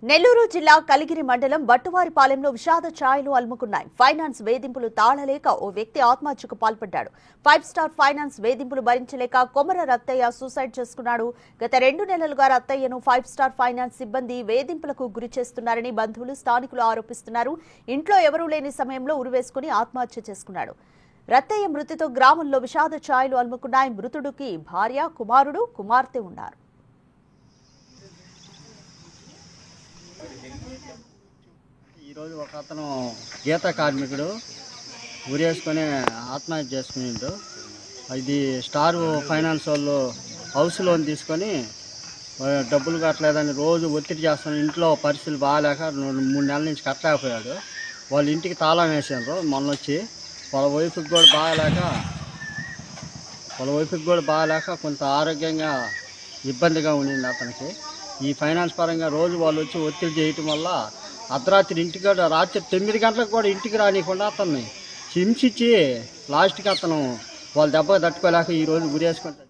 నెల్లూరు జిల్లా కలిగిరి మండలం బట్టువారిపాలెంలో విషాద ఛాయలు అలుముకున్నాయి. ఫైనాన్స్ వేధింపులు తాళలేక ఓ వ్యక్తి ఆత్మహత్యకు పాల్పడ్డాడు. 5 స్టార్ ఫైనాన్స్ వేధింపులు భరించలేక కొమర రత్తయ్య సూసైడ్ చేసుకున్నాడు. గత 2 నెలలుగా రత్తయ్యను 5 స్టార్ ఫైనాన్స్ సిబ్బంది వేధింపులకు గురి చేస్తున్నారని బంధువులు, స్థానికులు ఆరోపిస్తున్నారు. ఇంట్లో ఎవరూ లేని సమయంలో ఉరివేసుకుని ఆత్మహత్య చేసుకున్నాడు. రత్తయ్య మృతితో గ్రామంలో విషాద ఛాయలు అలుముకున్నాయి. మృతుడికి భార్య, కుమారుడు, కుమార్తె ఉన్నారు. ఈరోజు ఒక అతను గీత కార్మికుడు ఉరేసుకొని ఆత్మహత్య చేసుకునిండు. ఇది స్టార్ ఫైనాన్స్ వాళ్ళు హౌస్ లోన్ తీసుకొని డబ్బులు కట్టలేదని రోజు ఒత్తిడి చేస్తాను. ఇంట్లో పరిస్థితులు బాగాలేక 3 నెలల నుంచి కట్టలేకపోయాడు. వాళ్ళ ఇంటికి తాళం వేసారు మొన్న వచ్చి. వాళ్ళ వైఫ్కి కూడా బాగాలేక కొంత ఆరోగ్యంగా ఇబ్బందిగా ఉండింది అతనికి. ఈ ఫైనాన్స్ పరంగా రోజు వాళ్ళు వచ్చి ఒత్తిడి చేయటం వల్ల అర్ధరాత్రి రాత్రి 9 గంటలకు కూడా ఇంటికి రానికుండా అతన్ని హింసించి లాస్ట్కి అతను వాళ్ళ దెబ్బ తట్టుకోలేక ఈరోజు గురేసుకుంటాడు.